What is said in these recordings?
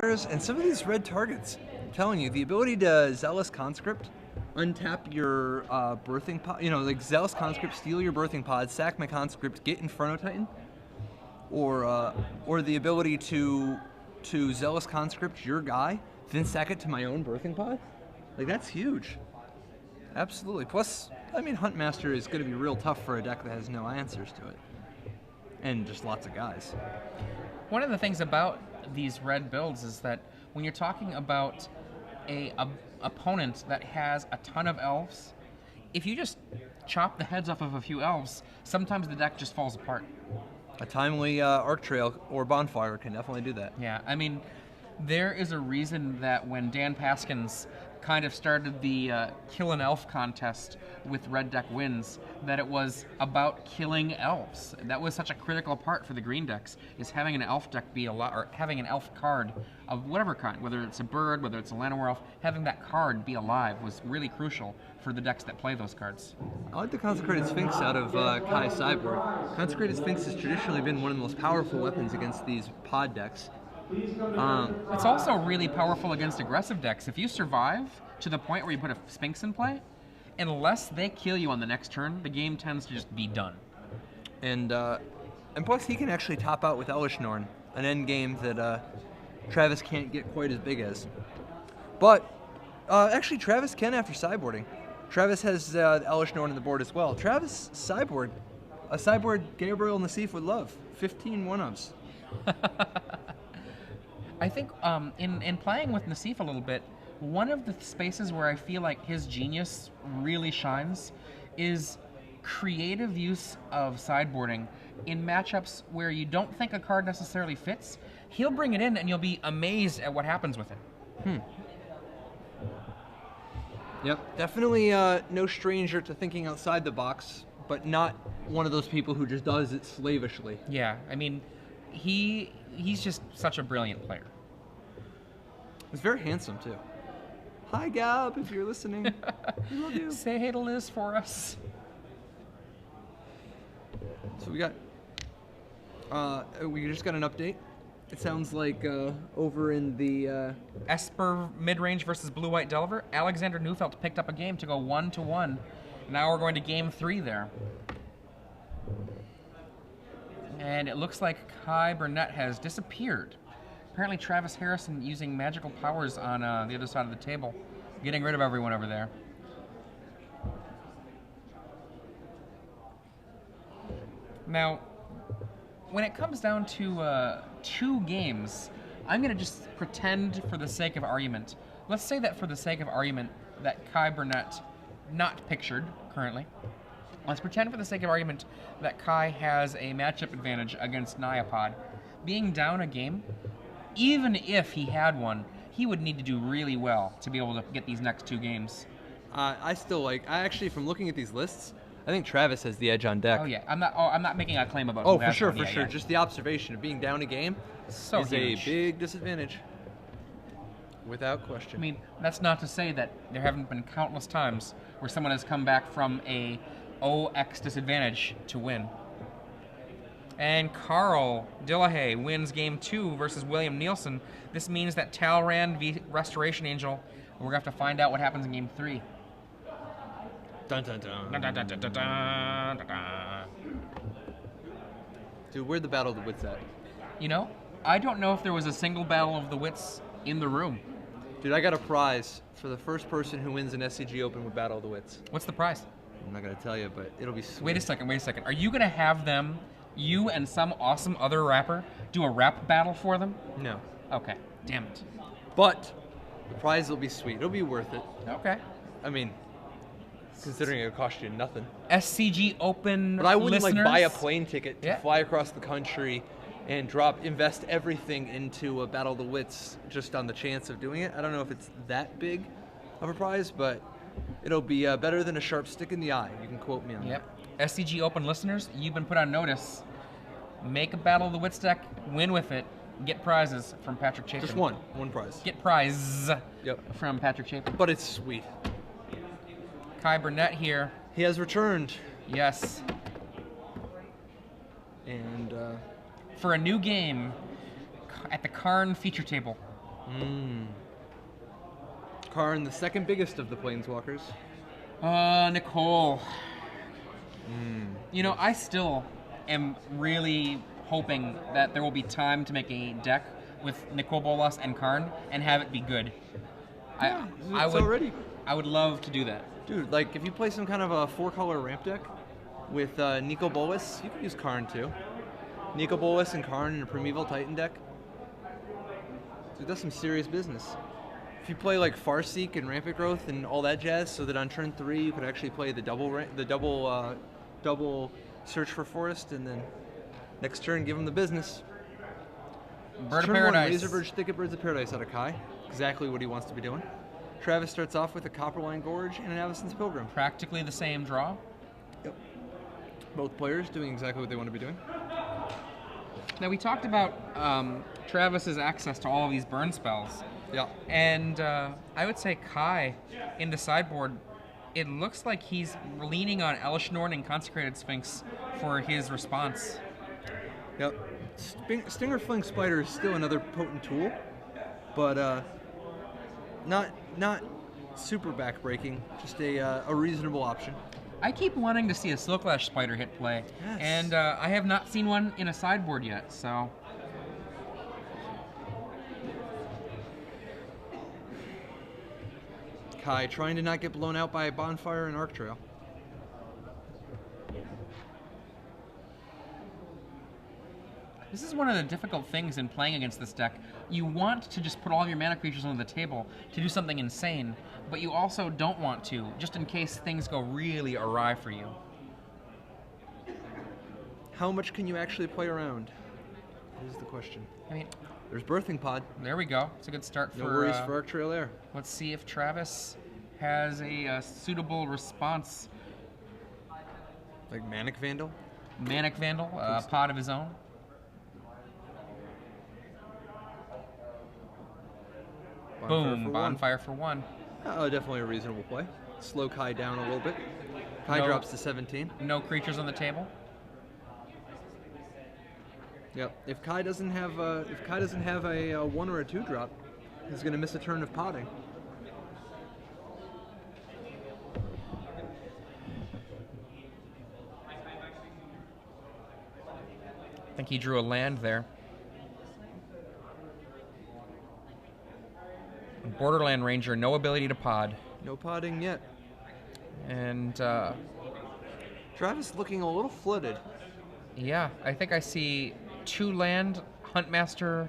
And some of these red targets. I'm telling you, the ability to Zealous Conscript, untap your birthing pod, like Zealous Conscript, steal your birthing pod, sack my Conscript, get Inferno Titan, or the ability to Zealous Conscript your guy, then sack it to my own birthing pod. Like, that's huge. Absolutely. Plus, I mean, Huntmaster is going to be real tough for a deck that has no answers to it. And just lots of guys. One of the things about these red builds is that when you're talking about a opponent that has a ton of elves, if you just chop the heads off of a few elves, sometimes the deck just falls apart. A timely Arc Trail or Bonfire can definitely do that. Yeah, I mean, there is a reason that when Dan Paskins kind of started the kill an elf contest with red deck wins, that it was about killing elves. That was such a critical part for the green decks, is having an elf deck be a lot, or having an elf card of whatever kind, whether it's a bird, whether it's a Llanowar elf, having that card be alive was really crucial for the decks that play those cards. I like the Consecrated Sphinx out of Kai's sideboard. Consecrated Sphinx has traditionally been one of the most powerful weapons against these pod decks. It's also really powerful against aggressive decks. If you survive to the point where you put a Sphinx in play, unless they kill you on the next turn, the game tends to just be done. And plus he can actually top out with Elish Norn, an end game that Travis can't get quite as big as. But actually Travis can after sideboarding. Travis has Elish Norn on the board as well. Travis sideboard, a sideboard Gabriel Nassif would love. 15 one-ups. I think in playing with Nassif a little bit, one of the spaces where I feel like his genius really shines is creative use of sideboarding in matchups where you don't think a card necessarily fits. He'll bring it in and you'll be amazed at what happens with it. Yep, definitely no stranger to thinking outside the box, but not one of those people who just does it slavishly. Yeah, I mean, he's just such a brilliant player. He's very handsome too. Hi Gab, if you're listening. We love you. Say hey to Liz for us. So we just got an update. It sounds like over in the Esper midrange versus Blue-White Delver, Alexander Neufeld picked up a game to go 1-1. Now we're going to game 3 there. And it looks like Kai Burnett has disappeared. Apparently Travis Harrison using magical powers on the other side of the table, getting rid of everyone over there. Now, when it comes down to 2 games, I'm going to just pretend for the sake of argument. Let's say that for the sake of argument that Kai Burnett, not pictured currently, let's pretend for the sake of argument that Kai has a matchup advantage against Nyapod. Being down a game, even if he had one, he would need to do really well to be able to get these next 2 games. I actually, from looking at these lists, I think Travis has the edge on deck. Oh yeah, I'm not making a claim about. Oh, who for has sure, one. for Yeah, sure. yeah. Just the observation of being down a game So is huge. a big disadvantage, without question. I mean, that's not to say that there haven't been countless times where someone has come back from a 0x disadvantage to win. And Carl Dillahay wins game 2 versus William Nielsen. This means that Talrand v Restoration Angel, we're going to have to find out what happens in game 3. Dun dun dun. Dun, dun, dun, dun, dun, dun, dun, dun. Dude, where'd the Battle of the Wits at? You know, I don't know if there was a single Battle of the Wits in the room. Dude, I got a prize for the first person who wins an SCG Open with Battle of the Wits. What's the prize? I'm not gonna tell you, but it'll be sweet. Wait a second. Are you going to have them, you and some awesome other rapper, do a rap battle for them? No. Okay. Damn it. But the prize will be sweet. It'll be worth it. Okay. I mean, considering it'll cost you nothing. SCG Open But I wouldn't listeners? buy a plane ticket to Yeah. fly across the country and invest everything into a Battle of the Wits just on the chance of doing it. I don't know if it's that big of a prize, but it'll be better than a sharp stick in the eye. You can quote me on Yep. SCG Open listeners, you've been put on notice. Make a Battle of the Wits deck, win with it, get prizes from Patrick Chapin. that. Just one prize. Get prize Yep. from Patrick Chapin. But it's sweet. Kai Burnett here. He has returned. Yes. And For a new game at the Karn feature table. Karn, the second biggest of the Planeswalkers. Nicole. You know, I still am really hoping that there will be time to make a deck with Nicole Bolas and Karn and have it be good. Yeah, I it's would already. I would love to do that. Dude, like, if you play some kind of a 4-color ramp deck with Nico Bolas, you can use Karn too. Nico Bolas and Karn in a Primeval Titan deck. Dude, that's some serious business. If you play like Farseek and Rampant Growth and all that jazz, so that on turn 3 you could actually play the double Search for Forest, and then next turn give him the business. Bird of Turn Paradise. 1, Razorverge Thicket, Birds of Paradise out of Kai. Exactly what he wants to be doing. Travis starts off with a Copperline Gorge and an Avacyn's Pilgrim. Practically the same draw. Yep. Both players doing exactly what they want to be doing. Now we talked about Travis's access to all of these burn spells. Yeah. And I would say Kai in the sideboard, it looks like he's leaning on Elesh Norn and Consecrated Sphinx for his response. Yep. Stinger Fling Spider is still another potent tool, but not super backbreaking. Just a reasonable option. I keep wanting to see a Silklash Spider hit play, Yes. and I have not seen one in a sideboard yet. So Kai trying to not get blown out by a Bonfire and Arc Trail. this is one of the difficult things in playing against this deck. You want to just put all of your mana creatures on the table to do something insane, but you also don't want to, just in case things go really awry for you. How much can you actually play around? Is the question. I mean, There's Birthing Pod. there we go. It's a good start No for. worries for Arc Trail there. Let's see if Travis has a suitable response. Like Manic Vandal. Manic Vandal, pod of his own. Boom, bonfire for one. Definitely a reasonable play. Slow Kai down a little bit. Kai No. drops to 17. No creatures on the table. Yep. If Kai doesn't have a 1 or a 2 drop, he's gonna miss a turn of potting. I think he drew a land there. Borderland Ranger, no ability to pod. No potting yet. And Travis looking a little flooded. yeah, I think I see 2 land, Huntmaster,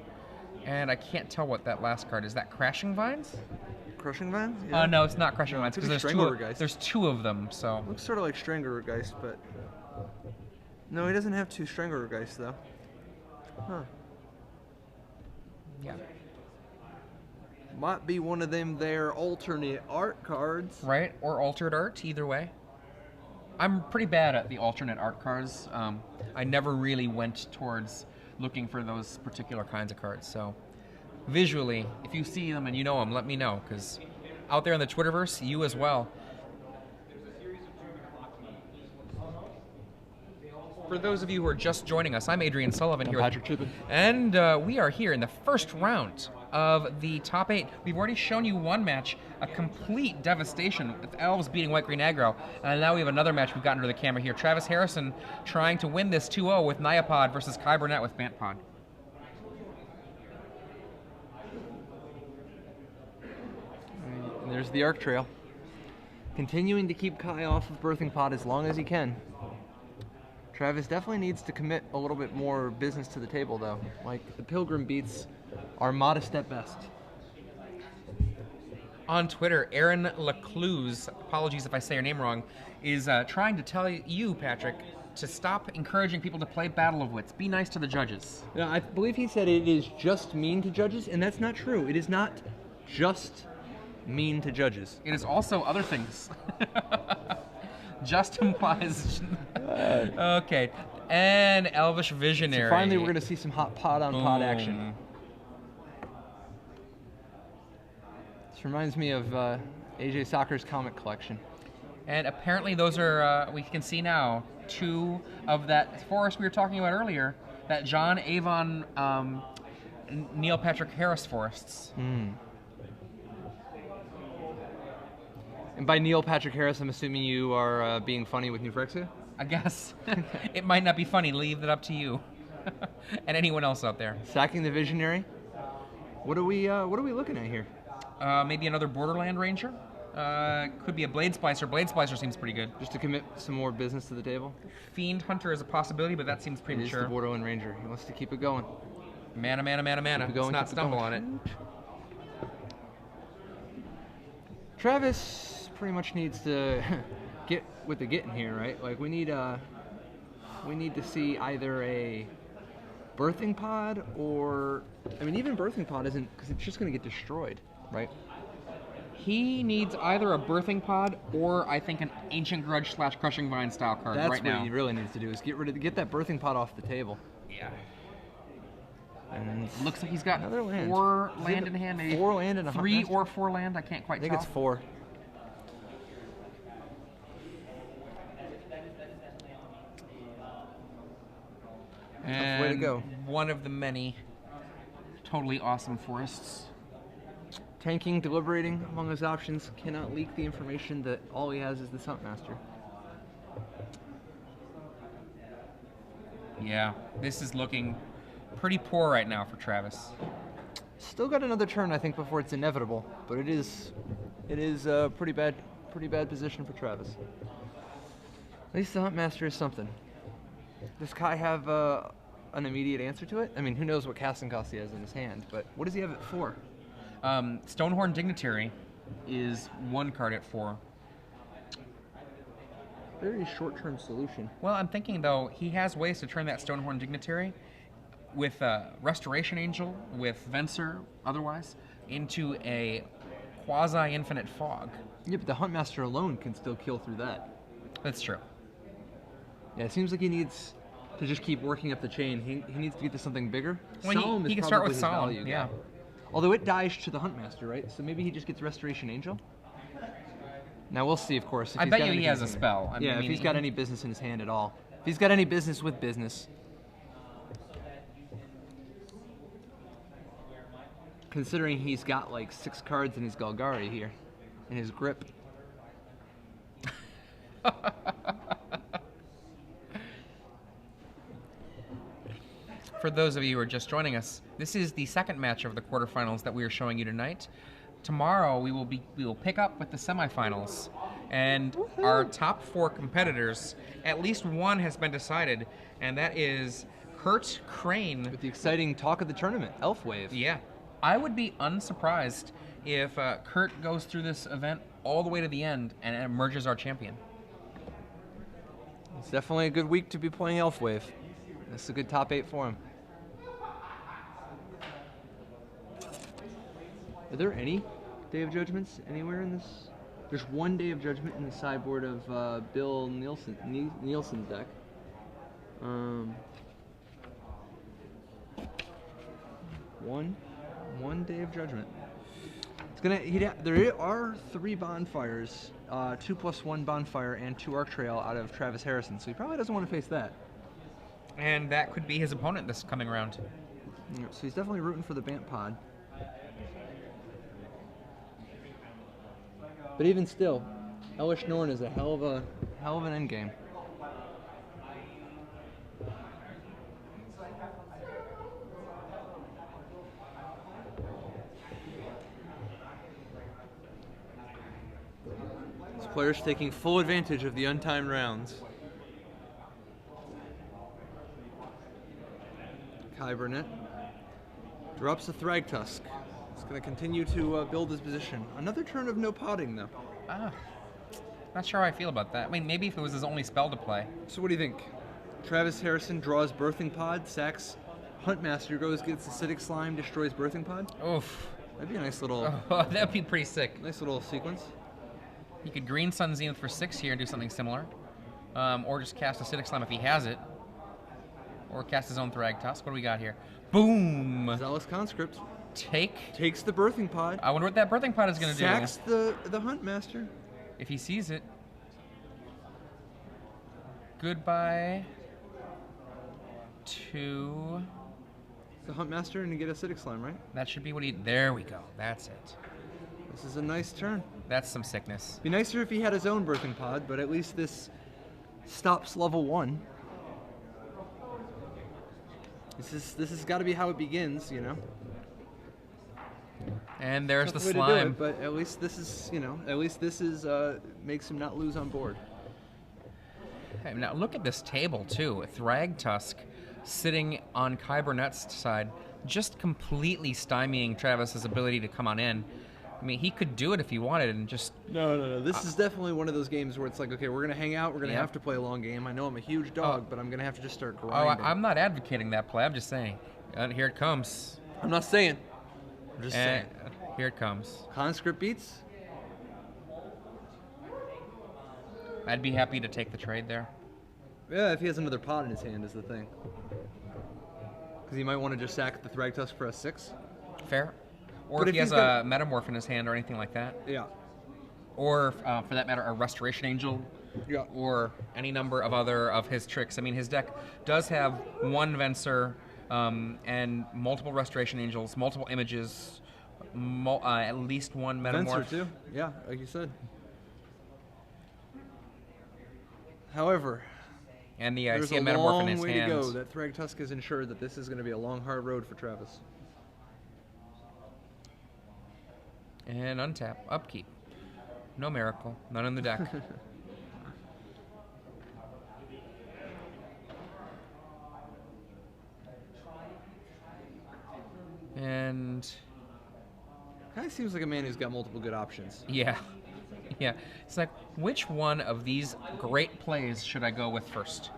and I can't tell what that last card is. That Crashing Vines? Crushing Vines? No, it's not Crashing Vines could because be there's two of them. So Looks sort of like Stranglergeist, but no, he doesn't have 2 Stranglergeist though. Huh. yeah, Might be one of them there alternate art cards. right, or altered art. Either way, I'm pretty bad at the alternate art cards. I never really went towards looking for those particular kinds of cards. So visually, if you see them and you know them, let me know, because out there in the Twitterverse, you as well. For those of you who are just joining us, I'm Adrian Sullivan here. Patrick Chippen. And we are here in the first round of the top 8. We've already shown you one match, a complete devastation with Elves beating White Green Aggro. And now we have another match we've gotten to the camera here. Travis Harrison trying to win this 2-0 with Nyapod versus Kai Burnett with Bantpod. And there's the Arc Trail. Continuing to keep Kai off of Birthing Pod as long as he can. Travis definitely needs to commit a little bit more business to the table, though. Like, the Pilgrim beats are modest at best. On Twitter, Aaron Lecluse, apologies if I say your name wrong, is trying to tell you, Patrick, to stop encouraging people to play Battle of Wits. Be nice to the judges. Yeah, I believe he said it is just mean to judges, and that's not true. It is not just mean to judges. It is also other things. Just implies. Okay. And Elvish Visionary. So finally, we're going to see some hot pod on pod action. This reminds me of AJ Soccer's comic collection. And apparently those are, we can see now, 2 of that forest we were talking about earlier, that John Avon Neil Patrick Harris forests. And by Neil Patrick Harris, I'm assuming you are being funny with Newfrexia? I guess. It might not be funny. Leave that up to you. And anyone else out there. Sacking the Visionary. What are we looking at here? Maybe another Borderland Ranger. Could be a Blade Splicer. Blade Splicer seems pretty good. Just to commit some more business to the table? Fiend Hunter is a possibility, but that seems It is premature. the Borderland Ranger. He wants to keep it going. Mana. Keep it going, Let's not keep it stumble going. on it. Travis pretty much needs to get with the getting here, right? Like we need to see either a birthing pod or, I mean, even birthing pod isn't, because it's just going to get destroyed, right? He needs either a birthing pod or I think an Ancient Grudge / Crushing Vine style card That's right now. what he really needs to do is get that birthing pod off the table. Yeah. And Looks like he's got another land. 4 land in hand, maybe 4 land and a 3 Huntmaster? or 4 land. I can't quite I think tell. it's 4. And way to go. one of the many totally awesome forests. Tanking, deliberating among his options, cannot leak the information that all he has is the Huntmaster. Yeah, this is looking pretty poor right now for Travis. Still got another turn, I think, before it's inevitable, but it is a pretty bad position for Travis. At least the Huntmaster is something. Does Kai have an immediate answer to it? I mean, who knows what casting cost he has in his hand, but what does he have it for? Stonehorn Dignitary is 1 card at 4. Very short-term solution. Well, I'm thinking, though, he has ways to turn that Stonehorn Dignitary with Restoration Angel, with Venser, otherwise, into a quasi-infinite fog. Yeah, but the Huntmaster alone can still kill through that. That's true. Yeah, it seems like he needs to just keep working up the chain. He needs to get to something bigger. Well, Solemn he is can start probably with his Solemn, value yeah. guy. Although it dies to the Huntmaster, right? So maybe he just gets Restoration Angel? Now we'll see, of course. If I he's bet got you he anything has a in- spell. I Yeah, mean, if he's got any business in his hand at all. If he's got any business with business. Considering he's got like 6 cards in his Golgari here, in his grip. For those of you who are just joining us, this is the second match of the quarterfinals that we are showing you tonight. Tomorrow we will pick up with the semifinals, and our top 4 competitors, at least one has been decided, and that is Kurt Crane. With the exciting talk of the tournament, Elf Wave. Yeah, I would be unsurprised if Kurt goes through this event all the way to the end and emerges our champion. It's definitely a good week to be playing Elf Wave. This is a good top 8 for him. Are there any Day of Judgments anywhere in this? There's one Day of Judgment in the sideboard of Bill Nielsen's deck. One Day of Judgment. It's gonna. There are 3 bonfires, 2+1 bonfire and 2 Arc Trail out of Travis Harrison, so he probably doesn't want to face that. And that could be his opponent this coming round. Yeah, so he's definitely rooting for the Bant Pod. But even still, Elish Norn is a hell of an end game. This player's taking full advantage of the untimed rounds. Kai Burnett drops a Thragtusk. He's going to continue to build his position. Another turn of no potting, though. Not sure how I feel about that. I mean, maybe if it was his only spell to play. So what do you think? Travis Harrison draws Birthing Pod, sacks Huntmaster, gets Acidic Slime, destroys Birthing Pod? Oof. That'd be a nice little That'd be pretty sick. nice little sequence. He could Green Sun Zenith for 6 here and do something similar. Or just cast Acidic Slime if he has it. Or cast his own Thragtusk. What do we got here? Boom! Zealous Conscript Takes the Birthing Pod. I wonder what that Birthing Pod is going to do. Sacks the Huntmaster. If he sees it. Goodbye to the Huntmaster and you get acidic slime, right? That should be what he. There we go. That's it. This is a nice turn. That's some sickness. Be nicer if he had his own birthing pod, but at least this stops level 1. This has got to be how it begins, you know. And there's the Tough way to do slime. it, but at least this is, you know, makes him not lose on board. Hey, now look at this table too. Thragtusk sitting on Kai Burnett's side, just completely stymieing Travis's ability to come on in. I mean, he could do it if he wanted and just... No. This is definitely one of those games where it's like, okay, we're going to hang out. We're going to have to play a long game. I know I'm a huge dog, but I'm going to have to just start grinding. I'm not advocating that play. I'm just saying. Here it comes. I'm not saying. I'm just saying. Here it comes. Conscript beats? I'd be happy to take the trade there. Yeah, if he has another pot in his hand is the thing. Because he might want to just sack the Thragtusk for a 6. Fair. Or But if he has a Metamorph in his hand or anything like that. Yeah. Or, for that matter, a Restoration Angel. Yeah. Or any number of other of his tricks. I mean, his deck does have one Venser and multiple Restoration Angels, multiple images, at least one Metamorph. Venser too. Yeah, like you said. However, And I there's see a a Metamorph long in his way hand. to go. That Thragtusk has ensured that this is going to be a long, hard road for Travis. And untap. Upkeep. No miracle. None in the deck. And... Kind of seems like a man who's got multiple good options. yeah. Yeah. It's like, which one of these great plays should I go with first?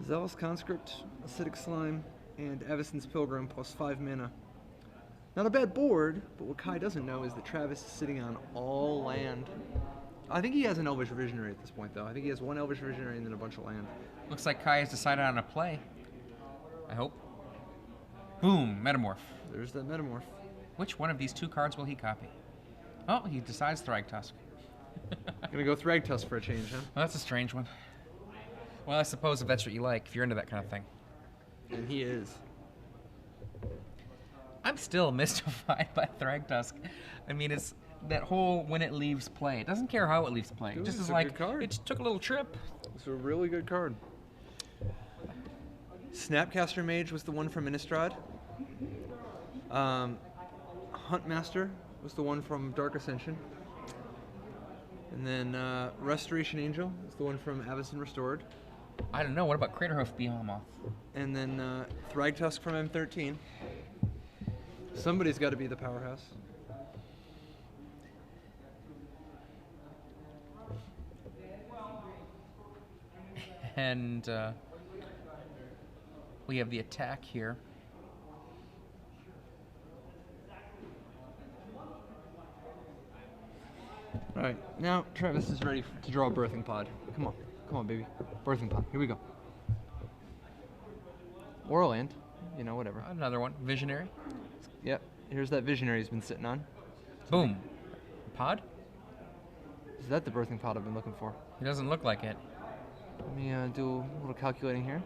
Zealous Conscript, Acidic Slime, and Avacyn's Pilgrim plus 5 mana. Not a bad board, but what Kai doesn't know is that Travis is sitting on all land. I think he has an Elvish Visionary at this point, though. I think he has one Elvish Visionary and then a bunch of land. Looks like Kai has decided on a play. I hope. Boom, Metamorph. There's that Metamorph. Which one of these 2 cards will he copy? Oh, he decides Thragtusk. Gonna go Thragtusk for a change, huh? Well, that's a strange one. Well, I suppose if that's what you like, if you're into that kind of thing. And he is. I'm still mystified by Thragtusk. I mean, it's that whole when it leaves play. It doesn't care how it leaves play. Dude, Just it's as a like, good card. it just took a little trip. It's a really good card. Snapcaster Mage was the one from Innistrad. Huntmaster was the one from Dark Ascension. And then Restoration Angel is the one from Avacyn Restored. I don't know. What about Craterhoof Behemoth? And then Thragtusk from M13. Somebody's got to be the powerhouse. And we have the attack here. All right, now Travis is ready to draw a birthing pod. Come on, baby. Birthing pod. Here we go. Or a land, you know, whatever. Another one. Visionary. Yep. Here's that visionary he's been sitting on. Boom. Pod? Is that the birthing pod I've been looking for? It doesn't look like it. Let me do a little calculating here.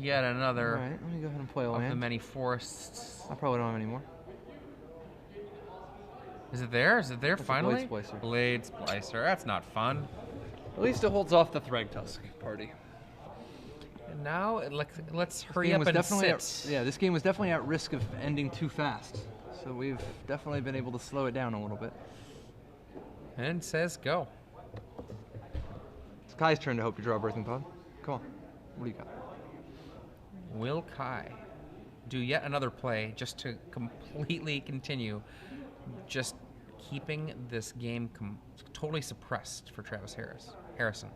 Yet another All right, let me go ahead and play a of the land. many forests. I probably don't have any more. Is it there? Is it there That's a finally? Blade Splicer. Blade Splicer. That's not fun. At least it holds off the Thragtusk party. And now let's This hurry game up was and definitely sit. this game was definitely at risk of ending too fast. So we've definitely been able to slow it down a little bit. And says go. It's Kai's turn to hope you draw a birthing pod. Come on. What do you got? Will Kai do yet another play just to completely continue just keeping this game totally suppressed for Travis Harrison?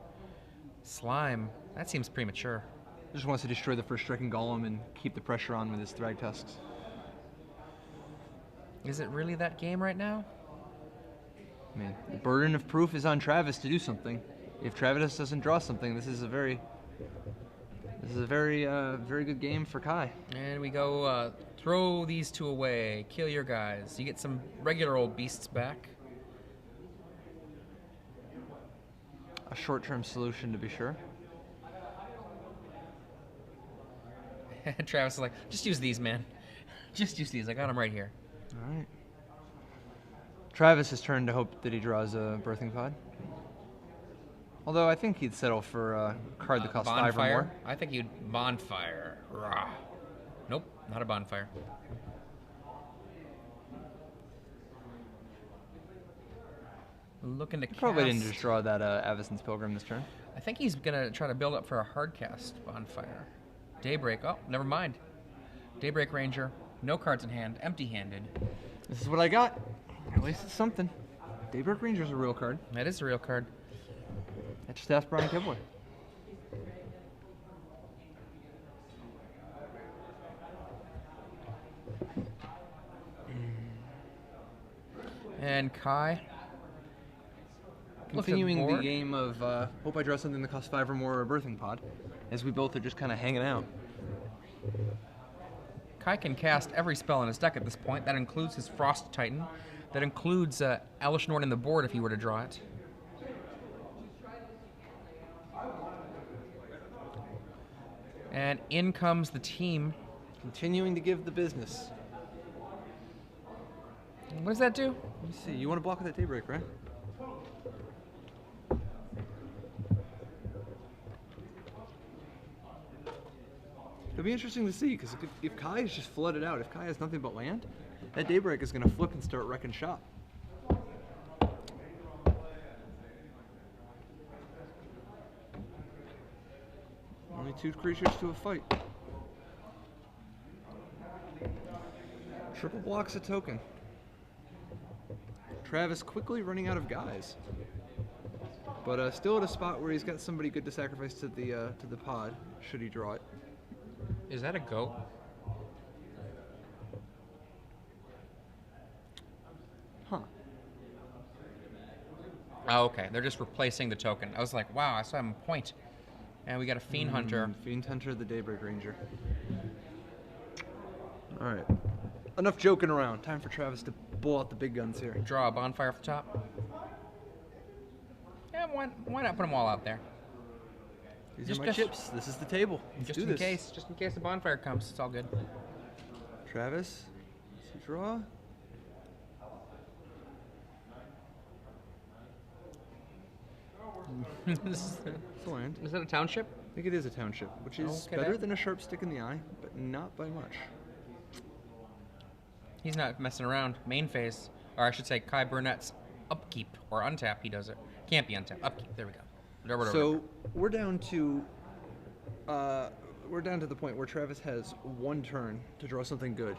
Slime, that seems premature. Just wants to destroy the first striking golem and keep the pressure on with his Thragtusks. Is it really that game right now? Man, the burden of proof is on Travis to do something. If Travis doesn't draw something, this is a very very good game for Kai. And we go, throw these 2 away, kill your guys. You get some regular old beasts back. a short-term solution to be sure. Travis is like, just use these, man. Just use these. I got them right here. All right. Travis has turned to hope that he draws a birthing pod. Although I think he'd settle for a card that costs 5 or more. I think you'd bonfire. Rah. Nope, not a bonfire. Looking to cast. Probably didn't just draw that Avacyn's Pilgrim this turn. I think he's gonna try to build up for a hard cast bonfire. Daybreak. Oh, never mind. Daybreak Ranger. No cards in hand. Empty-handed. This is what I got. At least it's something. Daybreak Ranger's a real card. That is a real card. I just asked Brian Kibler. And Kai. Continuing the game of hope I draw something that costs 5 or more or a birthing pod, as we both are just kind of hanging out. Kai can cast every spell in his deck at this point. That includes his Frost Titan. That includes Elish Norn in the board if he were to draw it. And in comes the team. Continuing to give the business. What does that do? Let me see. You want to block with that Daybreak, right? It'll be interesting to see, because if Kai is just flooded out, if Kai has nothing but land, that Daybreak is going to flip and start wrecking shop. Only 2 creatures to a fight. Triple blocks a token. Travis quickly running out of guys. But still at a spot where he's got somebody good to sacrifice to the pod, should he draw it. Is that a goat? Huh. Oh, okay. They're just replacing the token. I was like, wow, I saw him point. And we got a Fiend Hunter. Fiend Hunter, the Daybreak Ranger. Alright. Enough joking around. Time for Travis to pull out the big guns here. Draw a bonfire off the top. Yeah, why not put them all out there? These are my chips. This is the table. Let's do this. Just in case the bonfire comes, it's all good. Travis, let's see, draw. Is Land. that a township? I think it is a township, which is Okay, better that- than a sharp stick in the eye, but not by much. He's not messing around. Main phase, or I should say, Kai Burnett's upkeep or untap. He does it. Can't be untap. Upkeep. There we go. So we're down to the point where Travis has 1 turn to draw something good.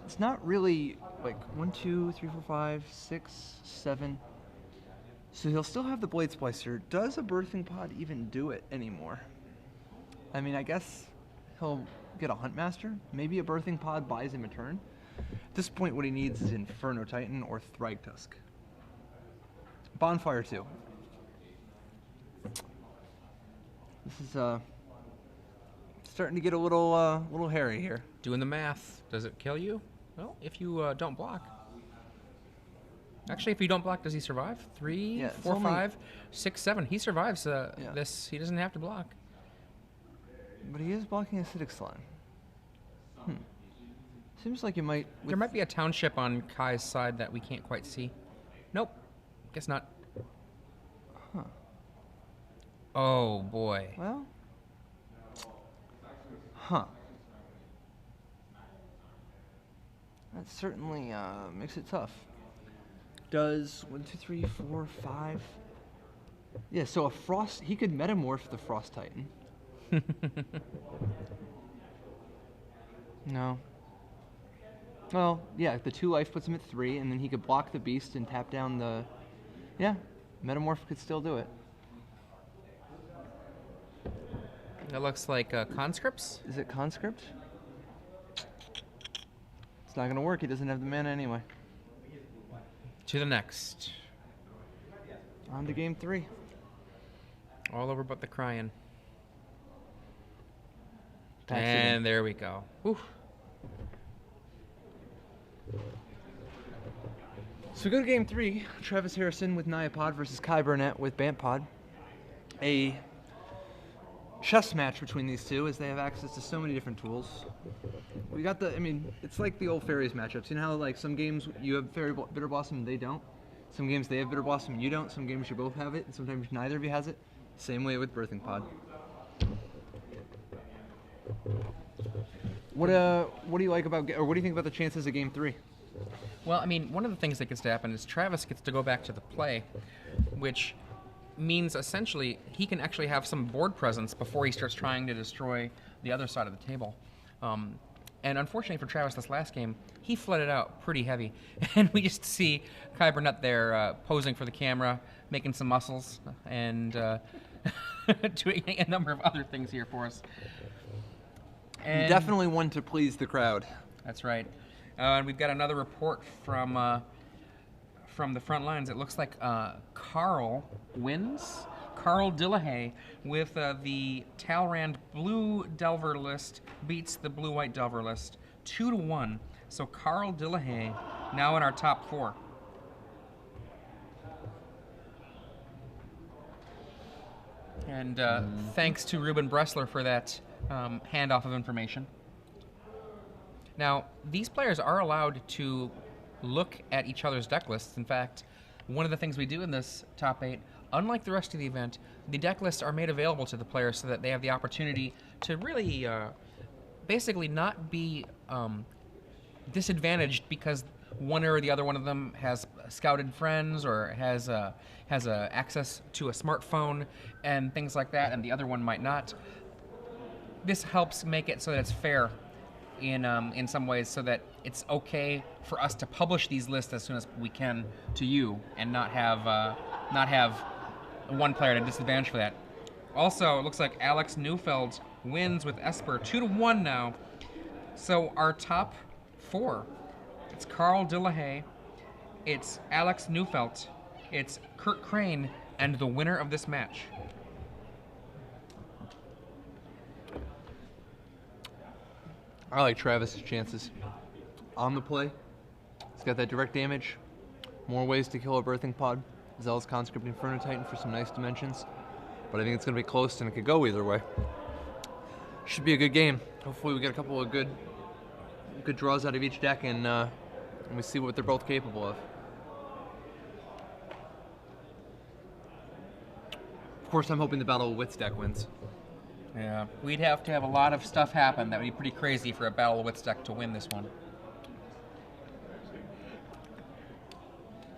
It's not really like 1, 2, 3, 4, 5, 6, 7. So he'll still have the Blade Splicer. Does a birthing pod even do it anymore? I mean, I guess he'll get a Huntmaster. Maybe a birthing pod buys him a turn. At this point, what he needs is Inferno Titan or Thragtusk. Bonfire 2. This is starting to get a little hairy here. Doing the math. Does it kill you? Well, if you don't block. Actually, if you don't block, does he survive? 3, Yeah, 4, 5, 6, 7. He survives this. He doesn't have to block. But he is blocking acidic slime. Seems like you might. There might be a township on Kai's side that we can't quite see. Nope. Guess not. Huh. Oh, boy. Well. Huh. That certainly makes it tough. Does 1, 2, 3, 4, 5. Yeah, so a Frost. He could metamorph the Frost Titan. No. Well, yeah, the 2 life puts him at 3, and then he could block the beast and tap down the. Yeah, Metamorph could still do it. That looks like conscripts. Is it conscript? It's not gonna work. He doesn't have the mana anyway. To the next. On to game 3. All over but the crying. Packs it in. And there we go. Whew. So we go to game 3. Travis Harrison with Niapod versus Kai Burnett with Bantpod. A chess match between these two as they have access to so many different tools. We got it's like the old fairies matchups. You know how like some games you have Bitter Blossom and they don't? Some games they have Bitter Blossom and you don't. Some games you both have it and sometimes neither of you has it. Same way with Birthing Pod. What do you like about, or what do you think about the chances of game 3? Well, I mean, one of the things that gets to happen is Travis gets to go back to the play, which means essentially he can actually have some board presence before he starts trying to destroy the other side of the table. And unfortunately for Travis this last game, he flooded out pretty heavy. And we just see Kai Burnett there posing for the camera, making some muscles, and doing a number of other things here for us. And definitely one to please the crowd. That's right. And we've got another report from the front lines. It looks like Carl wins. Carl Dillahay with the Talrand Blue Delver list beats the Blue-White Delver list 2-1. So Carl Dillahay now in our top 4. And thanks to Ruben Bressler for that handoff of information. Now, these players are allowed to look at each other's deck lists. In fact, one of the things we do in this top 8, unlike the rest of the event, the deck lists are made available to the players so that they have the opportunity to really basically not be disadvantaged because one or the other one of them has scouted friends or has access to a smartphone and things like that, and the other one might not. This helps make it so that it's fair in some ways, so that it's okay for us to publish these lists as soon as we can to you and not have one player at a disadvantage for that. Also, it looks like Alex Neufeld wins with Esper 2-1 now. So our top 4, it's Carl Dillahay, it's Alex Neufeld, it's Kurt Crane, and the winner of this match. I like Travis's chances on the play. He's got that direct damage, more ways to kill a Birthing Pod, Zealous Conscript Inferno Titan for some nice dimensions, but I think it's going to be close and it could go either way. Should be a good game. Hopefully we get a couple of good draws out of each deck and we see what they're both capable of. Of course, I'm hoping the Battle of Wits deck wins. Yeah, we'd have to have a lot of stuff happen. That would be pretty crazy for a Battle of Wits deck to win this one.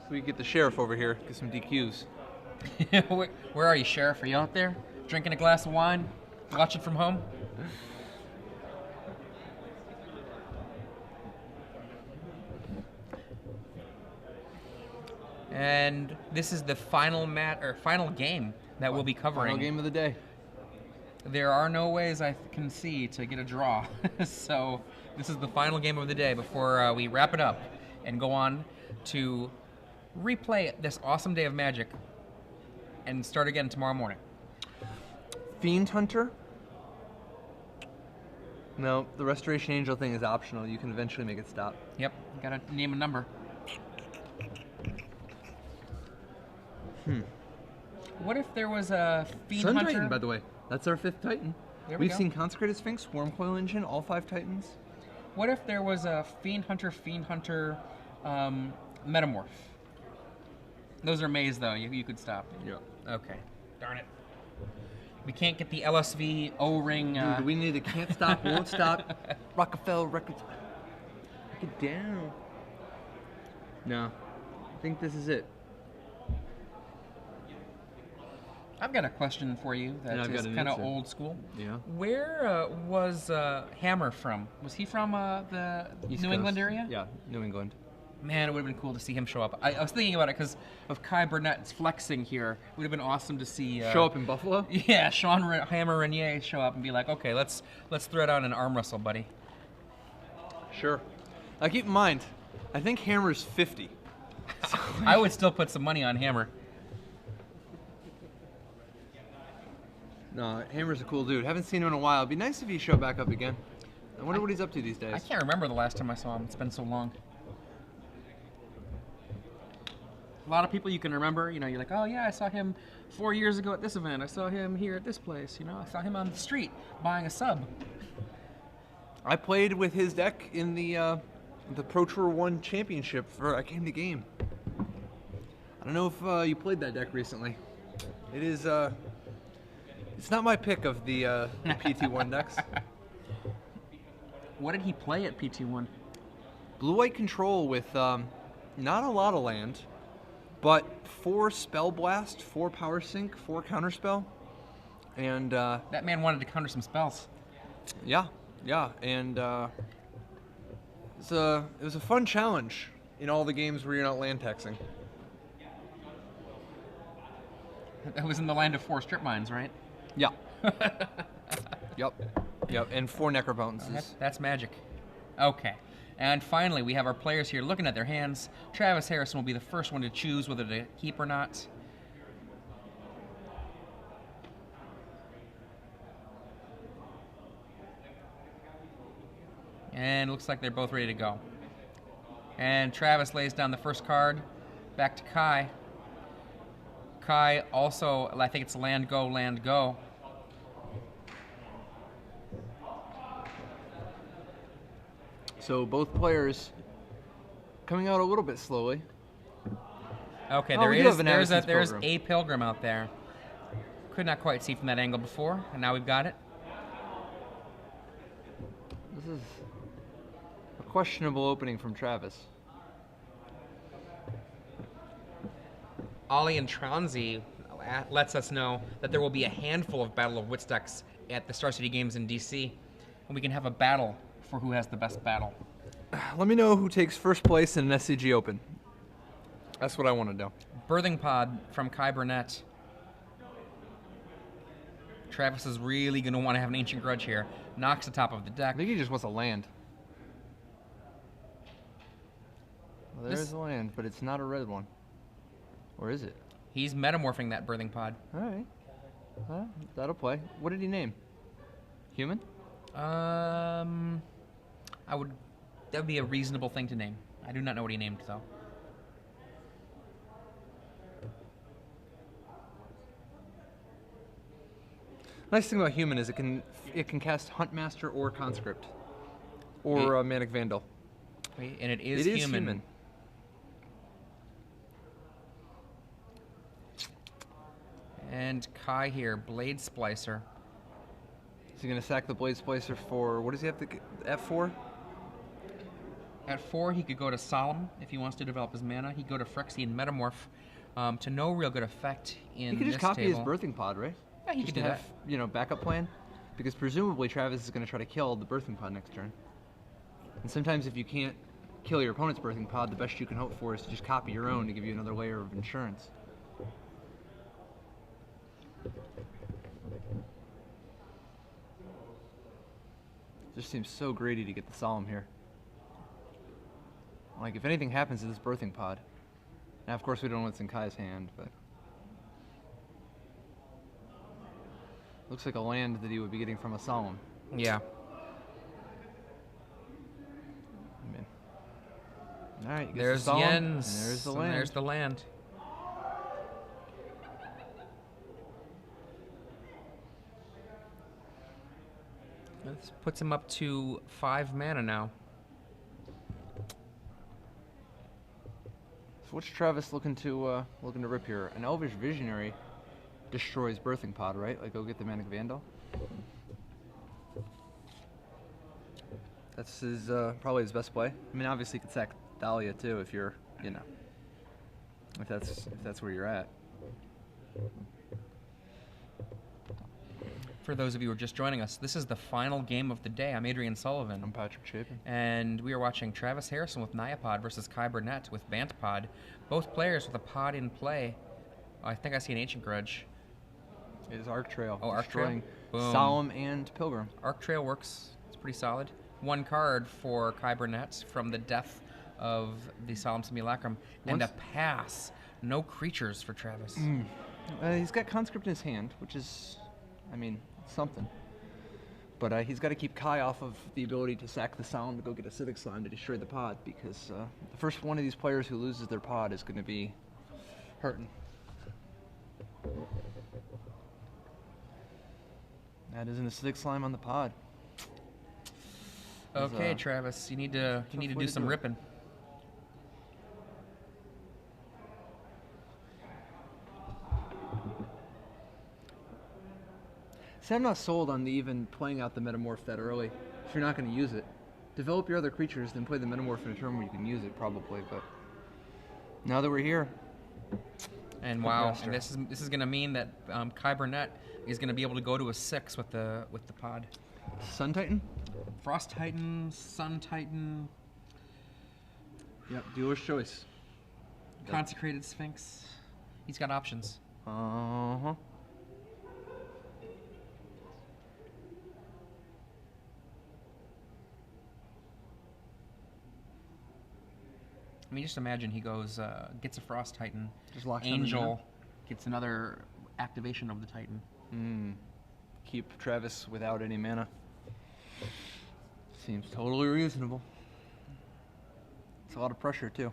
So we get the sheriff over here, get some DQs. Where are you, Sheriff? Are you out there drinking a glass of wine, watching from home? And this is the final game that we'll be covering. Final game of the day. There are no ways I can see to get a draw. So this is the final game of the day before we wrap it up and go on to replay this awesome day of Magic and start again tomorrow morning. Fiend Hunter? No, the Restoration Angel thing is optional. You can eventually make it stop. Yep, gotta name a number. What if there was a Fiend Sun Hunter? Titan, by the way. That's our 5th Titan. We've seen Consecrated Sphinx, Worm Coil Engine, all 5 Titans. What if there was a Fiend Hunter Metamorph? Those are Maze, though. You could stop. Yeah. Okay. Darn it. We can't get the LSV O-ring. Dude, we need a can't stop, won't stop. Rockefeller Records. Get down. No. I think this is it. I've got a question for you that is kind of old school. Yeah. Where was Hammer from? Was he from the East New Coast. England area? Yeah, New England. Man, it would have been cool to see him show up. I was thinking about it because of Kai Burnett's flexing here. It would have been awesome to see... Show up in Buffalo? Yeah, Sean Hammer Renier show up and be like, okay, let's throw down an arm wrestle, buddy. Sure. Now keep in mind, I think Hammer's 50. I would still put some money on Hammer. No, Hammer's a cool dude. Haven't seen him in a while. It'd be nice if he showed back up again. I wonder what he's up to these days. I can't remember the last time I saw him. It's been so long. A lot of people you can remember, you know, you're like, oh yeah, I saw him 4 years ago at this event. I saw him here at this place. You know, I saw him on the street buying a sub. I played with his deck in the Pro Tour 1 championship for I Came to Game. I don't know if you played that deck recently. It is, it's not my pick of the PT1 decks. What did he play at PT1? Blue-white control with not a lot of land, but 4 Spell Blast, 4 Power Sink, 4 Counterspell, and That man wanted to counter some spells. yeah, and it was a fun challenge in all the games where you're not land taxing. That was in the land of 4 strip mines, right? Yeah. Yep, and 4 Necropotences. That's magic. Okay. And finally, we have our players here looking at their hands. Travis Harrison will be the first one to choose whether to keep or not. And looks like they're both ready to go. And Travis lays down the first card. Back to Kai. Kai also, I think it's land, go, land, go. So both players coming out a little bit slowly. Okay, Oh, there we do is have an there's Addison's Pilgrim. a pilgrim out there. Could not quite see from that angle before, and now we've got it. This is a questionable opening from Travis. Ollie and Tronzi lets us know that there will be a handful of Battle of Wits decks at the Star City Games in DC, and we can have a battle for who has the best battle. Let me know who takes first place in an SCG Open. That's what I want to know. Birthing Pod from Kai Burnett. Travis is really going to want to have an Ancient Grudge here. Knocks the top of the I deck. think he just wants a land. Well, This- there's a land, but it's not a red one. Or is it? He's metamorphing that Birthing Pod. All right. Well, that'll play. What did he name? Human? That would be a reasonable thing to name. I do not know what he named, though. Nice thing about human is it can cast Huntmaster or Conscript. Or Manic Vandal. Wait, and it is It is human. human. And Kai here, Blade Splicer. Is he going to sack the Blade Splicer for, what does he have to get, F4? At 4, he could go to Solemn if he wants to develop his mana. He'd go to Phyrexian Metamorph to no real good effect in He could just this copy table. his Birthing Pod, right? Yeah, he just could to do have, backup plan. Because presumably Travis is going to try to kill the Birthing Pod next turn. And sometimes if you can't kill your opponent's Birthing Pod, the best you can hope for is to just copy your own to give you another layer of insurance. Just seems so greedy to get the Solemn here. Like, if anything happens to this Birthing Pod. Now, of course, we don't know what's in Kai's hand, but... Looks like a land that he would be getting from a Solemn. Yeah. I mean, all right, There's the Solemn, Jens. and there's the and land. There's the land. This puts him up to 5 mana now. So what's Travis looking to rip here? An Elvish Visionary destroys Birthing Pod, right? Like, go get the Manic Vandal. That's his probably his best play. I mean, obviously, you could sack Dahlia too if you're, if that's where you're at. For those of you who are just joining us, this is the final game of the day. I'm Adrian Sullivan. I'm Patrick Chapin. And we are watching Travis Harrison with Nyapod versus Kai Burnett with Bantpod. Both players with a pod in play. Oh, I think I see an Ancient Grudge. It is Arc Trail. Oh, Arc Trail. Destroying Boom. Solemn and Pilgrim. Arc Trail works. It's pretty solid. 1 card for Kai Burnett from the death of the Solemn Simulacrum. And a pass. No creatures for Travis. He's got Conscript in his hand, which is, I mean, something. But he's got to keep Kai off of the ability to sack the Solemn to go get a Civic Slime to destroy the pod, because the first one of these players who loses their pod is going to be Hurting. That is an acidic slime on the pod. Okay, Travis, you need to do some ripping. See, I'm not sold on the even playing out the Metamorph that early. If you're not going to use it, develop your other creatures, then play the Metamorph in a turn where you can use it, probably. But now that we're here, and wow, and this is going to mean that Kai Burnett is going to be able to go to a 6 with the pod. Sun Titan, Frost Titan, Sun Titan. Yep, dealer's choice. Consecrated Sphinx. He's got options. Uh-huh. I mean, just imagine he goes, gets a Frost Titan, Just locks Angel, gets another activation of the Titan. Keep Travis without any mana. Seems totally reasonable. It's a lot of pressure, too.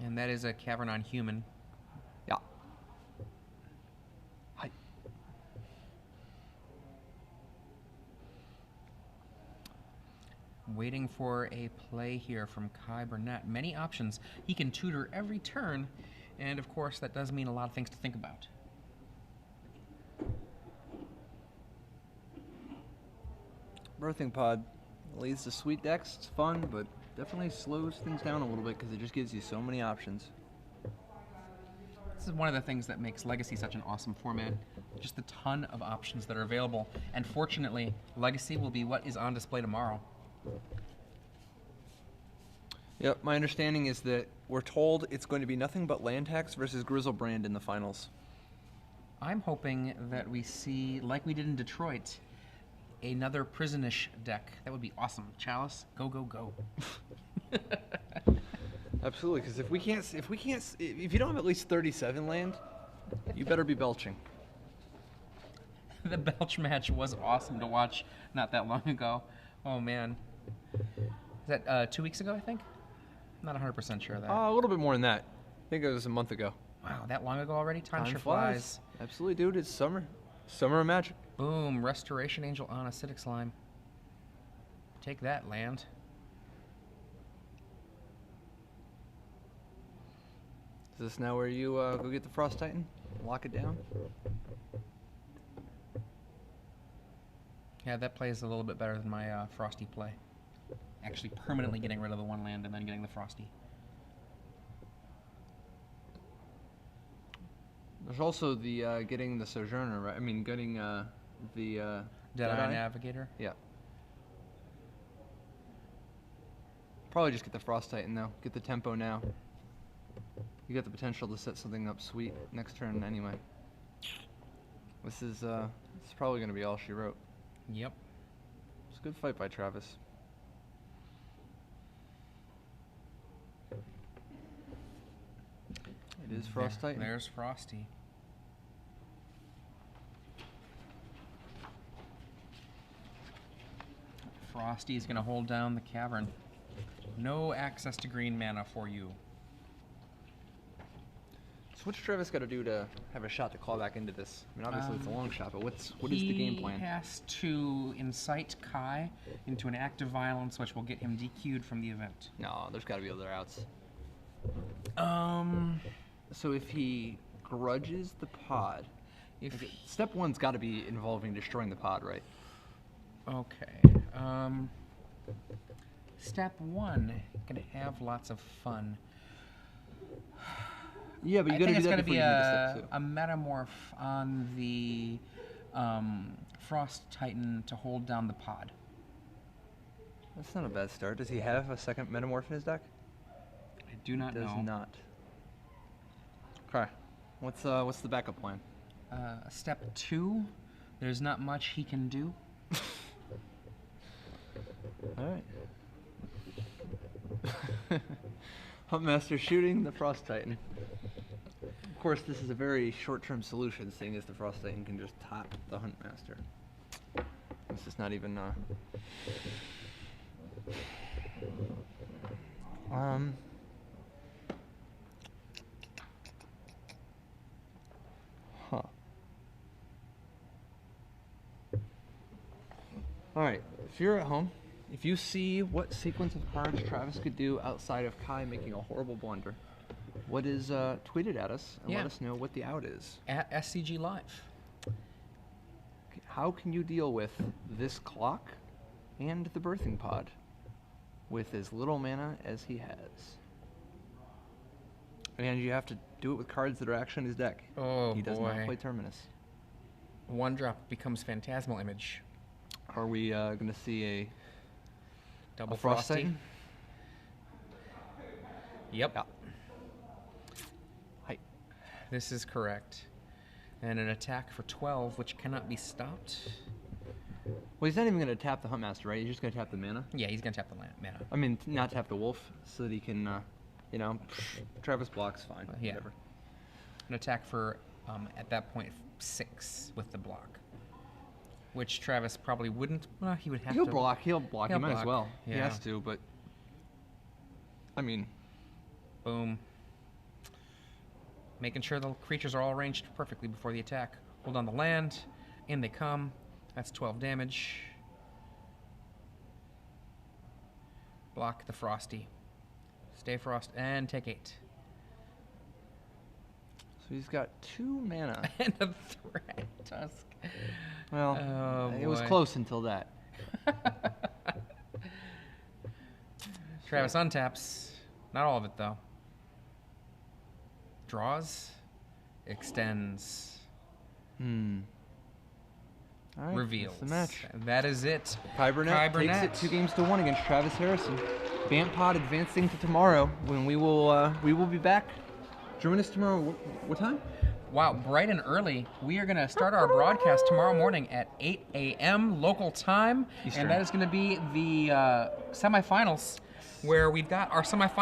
And that is a Cavern on Human. Yeah. Hi. Waiting for a play here from Kai Burnett. Many options. He can tutor every turn, and of course that does mean a lot of things to think about. Birthing Pod leads to sweet decks. It's fun, but definitely slows things down a little bit because it just gives you so many options. This is one of the things that makes Legacy such an awesome format. Just a ton of options that are available. And fortunately, Legacy will be what is on display tomorrow. Yep, my understanding is that we're told it's going to be nothing but land tax versus Grizzlebrand in the finals. I'm hoping that we see, like we did in Detroit, another prisonish deck. That would be awesome. Chalice, go, go, go. Absolutely, because if you don't have at least 37 land, you better be belching. The Belch match was awesome to watch not that long ago. Oh, man. Is that 2 weeks ago, I think? I'm not 100% sure of that. A little bit more than that. I think it was a month ago. Wow, that long ago already? Time sure flies. Absolutely, dude. It's summer. Summer of magic. Boom. Restoration Angel on Acidic Slime. Take that, land. Is this now where you go get the Frost Titan? Lock it down? Yeah, that plays a little bit better than my Frosty play. Actually permanently getting rid of the one land and then getting the Frosty. There's also the getting the Sojourner, right? I mean, getting the Deadeye Navigator? Yeah. Probably just get the Frost Titan, though. Get the tempo now. You got the potential to set something up sweet next turn anyway. This is probably going to be all she wrote. Yep. It's a good fight by Travis. It is Frost Titan. There's Frosty. Frosty is going to hold down the cavern. No access to green mana for you. So what's Travis got to do to have a shot to claw back into this? I mean, obviously it's a long shot, but what is the game plan? He has to incite Kai into an act of violence, which will get him DQ'd from the event. No, there's got to be other outs. So if he grudges the pod, step one's got to be involving destroying the pod, right? Okay. Step one can have lots of fun. Yeah, but you got to do that before you get to step two. A metamorph on the Frost Titan to hold down the pod. That's not a bad start. Does he have a second metamorph in his deck? I do not know. Does not. Okay. What's the backup plan? Step two, there's not much he can do. All right. Huntmaster shooting the Frost Titan. Of course, this is a very short-term solution, seeing as the Frost Titan can just top the Huntmaster. This is not even. All right, if you're at home, if you see what sequence of cards Travis could do outside of Kai making a horrible blunder, what is tweeted at us and let us know what the out is. At SCG Live. How can you deal with this clock and the birthing pod with as little mana as he has? And you have to do it with cards that are actually in his deck. Oh, he does boy. not play Terminus. One drop becomes Phantasmal Image. Are we going to see a Double Frost Frosty. Titan? Yep. Yeah. Hi. This is correct. And an attack for 12, which cannot be stopped. Well, he's not even going to tap the Huntmaster, right? He's just going to tap the mana. Yeah, he's going to tap the mana. I mean, not tap the wolf, so that he can, Travis blocks, fine. Yeah. Whatever. An attack for, at that point, 6 with the block. Which Travis probably wouldn't. Well, he would have He'll to. block. He'll block. He'll He might as block. well. He Yeah. has to, but I mean, Boom. Making sure the creatures are all arranged perfectly before the attack. Hold on the land. In they come. That's 12 damage. Block the Frosty. Stay Frost and take 8. so he's got 2 mana. And a Threat Tusk. Well, Oh, it was boy. close until that. Travis untaps. Not all of it, though. Draws. Extends. All right, Reveals. that's the match. That is it. Kai Burnett takes it 2-1 against Travis Harrison. Bant Pod advancing to tomorrow when we will be back. Join us tomorrow. What time? Wow, bright and early. We are going to start our broadcast tomorrow morning at 8 a.m. local time. Eastern. And that is going to be the semifinals, where we've got our semifinals.